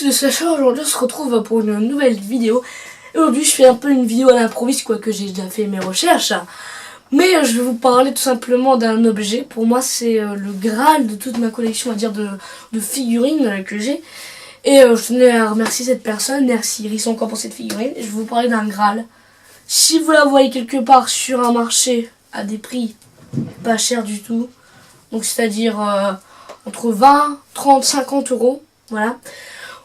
c'est de Sacha. Aujourd'hui on se retrouve pour une nouvelle vidéo. Et aujourd'hui je fais un peu une vidéo à l'improviste, quoique j'ai déjà fait mes recherches. Mais je vais vous parler tout simplement d'un objet. Pour moi c'est le Graal de toute ma collection, on va dire, de figurines que j'ai. Et je tenais à remercier cette personne. Merci Iris encore pour cette figurine. Je vais vous parler d'un Graal. Si vous la voyez quelque part sur un marché à des prix pas chers du tout, donc c'est-à-dire entre 20, 30, 50 euros, voilà,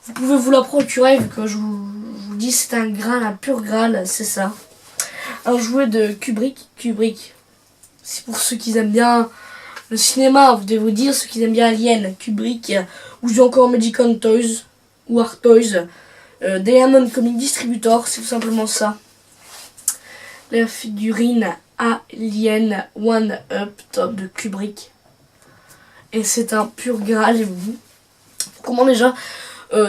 vous pouvez vous la procurer, vu que je vous dis c'est un Graal, un pur Graal, c'est ça. Un jouet de Kubrick. Kubrick, c'est pour ceux qui aiment bien le cinéma, vous devez vous dire, ceux qui aiment bien Alien, Kubrick, ou j'ai encore Magic Toys, ou Art Toys, Diamond Comic Distributor, c'est tout simplement ça. La figurine Alien One Up Top de Kubrick. Et c'est un pur Graal. Et vous, comment déjà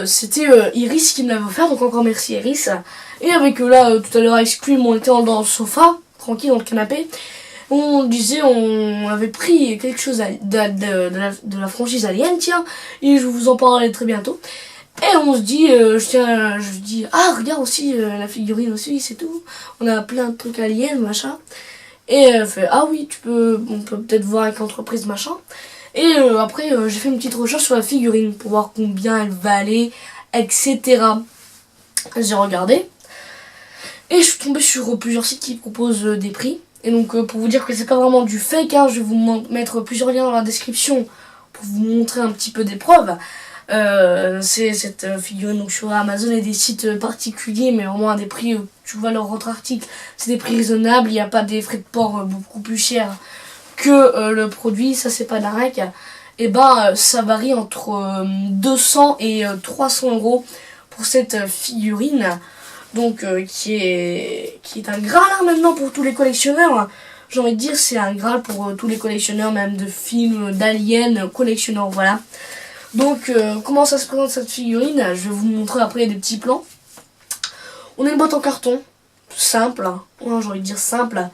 c'était Iris qui me l'avait offert, donc encore merci Iris. Et avec là, tout à l'heure avec Scream, on était dans le sofa, tranquille dans le canapé. On disait, on avait pris quelque chose de la franchise Alien, tiens, et je vous en parlerai très bientôt. Et on se dit, je dis, ah regarde aussi la figurine aussi, c'est tout. On a plein de trucs aliens, machin. Et elle fait, ah oui, on peut peut-être voir avec l'entreprise, machin. Et après, j'ai fait une petite recherche sur la figurine pour voir combien elle valait, etc. J'ai regardé. Et je suis tombée sur plusieurs sites qui proposent des prix. Et donc, pour vous dire que c'est pas vraiment du fake, hein, je vais vous mettre plusieurs liens dans la description pour vous montrer un petit peu des preuves. C'est cette figurine donc sur Amazon et des sites particuliers, mais vraiment à des prix, tu vois leur autre article, c'est des prix raisonnables, il n'y a pas des frais de port beaucoup plus chers que le produit, ça c'est pas d'arnaque. Et ben ça varie entre 200 et 300 euros pour cette figurine, donc qui est un Graal hein, maintenant pour tous les collectionneurs. J'ai envie de dire c'est un Graal pour tous les collectionneurs, même de films, d'aliens, collectionneurs, voilà. Donc comment ça se présente cette figurine, je vais vous montrer après des petits plans. On a une boîte en carton, simple, hein. Ouais, j'ai envie de dire simple.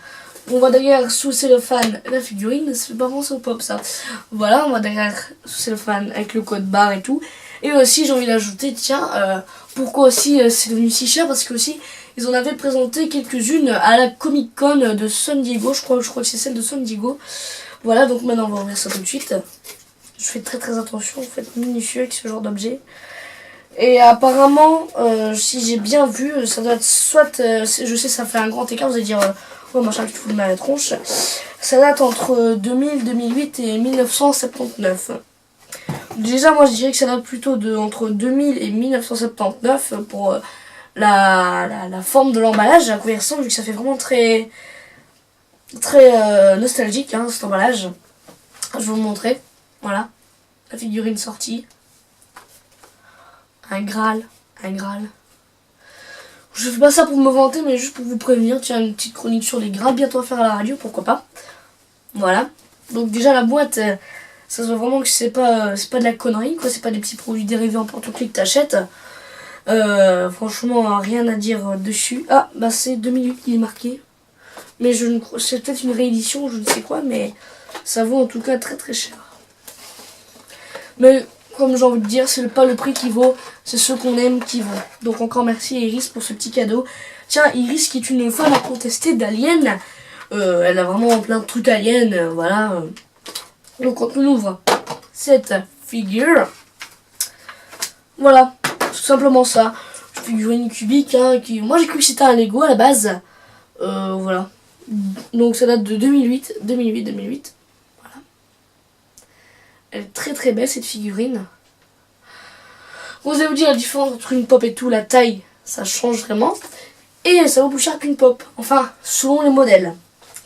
On voit derrière sous cellophane la figurine, c'est pas vraiment au pop ça. Voilà, on voit derrière sous cellophane avec le code barre et tout. Et aussi j'ai envie d'ajouter, tiens, pourquoi aussi c'est devenu si cher, parce que aussi ils en avaient présenté quelques-unes à la Comic Con de San Diego, je crois que c'est celle de San Diego. Voilà, donc maintenant on va ouvrir ça tout de suite. Je fais très attention, vous faites minutieux avec ce genre d'objet. Et apparemment, si j'ai bien vu, ça doit être soit, je sais ça fait un grand écart, vous allez dire, ouais machin, tu te fous de ma tronche. Ça date entre 2000, 2008 et 1979. Déjà, moi je dirais que ça date plutôt entre 2000 et 1979 pour la forme de l'emballage, la couverture, vu que ça fait vraiment très nostalgique hein, cet emballage. Je vais vous montrer. Voilà, la figurine sortie. Un Graal, un Graal. Je fais pas ça pour me vanter, mais juste pour vous prévenir. Tiens, une petite chronique sur les Graals, bientôt à faire à la radio, pourquoi pas. Voilà. Donc déjà la boîte, ça se voit vraiment que c'est pas de la connerie, quoi. C'est pas des petits produits dérivés en porte-clés que t'achètes. Franchement, rien à dire dessus. Ah, bah c'est 2008 qui est marqué. Mais c'est peut-être une réédition, je ne sais quoi, mais ça vaut en tout cas très cher. Mais comme j'ai envie de dire, c'est pas le prix qui vaut, c'est ceux qu'on aime qui vaut. Donc encore merci à Iris pour ce petit cadeau. Tiens, Iris qui est une fan incontestée d'Alien. Elle a vraiment plein de trucs Alien, voilà. Donc quand on ouvre cette figure, voilà, tout simplement ça. Figurine cubique, hein, moi j'ai cru que c'était un Lego à la base. Voilà. Donc ça date de 2008. Elle est très belle cette figurine. Vous allez vous dire la différence entre une pop et tout, la taille, ça change vraiment. Et ça vaut plus cher qu'une pop. Enfin, selon les modèles,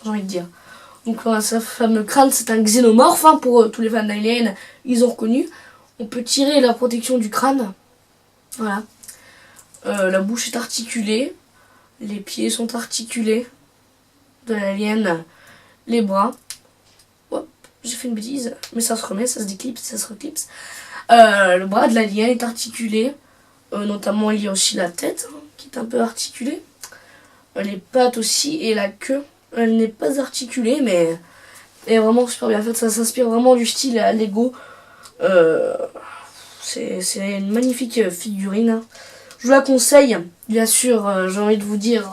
j'ai envie de dire. Donc ce fameux crâne, c'est un xénomorphe. Hein, pour tous les fans d'Alien, ils ont reconnu. On peut tirer la protection du crâne. Voilà. La bouche est articulée. Les pieds sont articulés. De l'alien. Les bras. J'ai fait une bêtise, mais ça se remet, ça se déclipse, ça se reclipse. Le bras de l'alien est articulé, notamment il y a aussi la tête hein, qui est un peu articulée. Les pattes aussi et la queue, elle n'est pas articulée, mais elle est vraiment super bien faite. Ça s'inspire vraiment du style à Lego. c'est une magnifique figurine. Je vous la conseille. Bien sûr, j'ai envie de vous dire...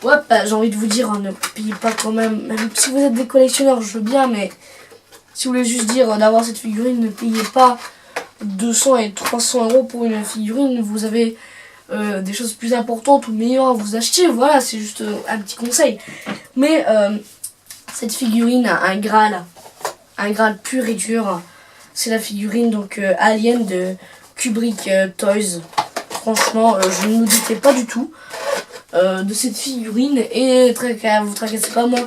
j'ai envie de vous dire, ne payez pas quand même. Même si vous êtes des collectionneurs, je veux bien, mais si vous voulez juste dire d'avoir cette figurine, ne payez pas 200 et 300 € pour une figurine. Vous avez des choses plus importantes ou meilleures à vous acheter. Voilà, c'est juste un petit conseil. Mais cette figurine a un Graal pur et dur. C'est la figurine donc Alien de Kubrick Toys. Franchement, je ne me doutais pas du tout de cette figurine. Et vous tracassez pas, moi.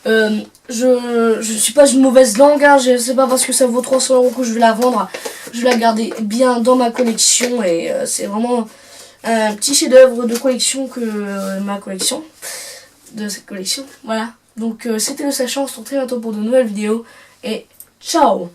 Je suis pas une mauvaise langue, hein, c'est pas parce que ça vaut 300 € que je vais la vendre. Je vais la garder bien dans ma collection et c'est vraiment un petit chef-d'œuvre de collection que ma collection. De cette collection, voilà. Donc c'était le Sachant, on se retrouve très bientôt pour de nouvelles vidéos et ciao!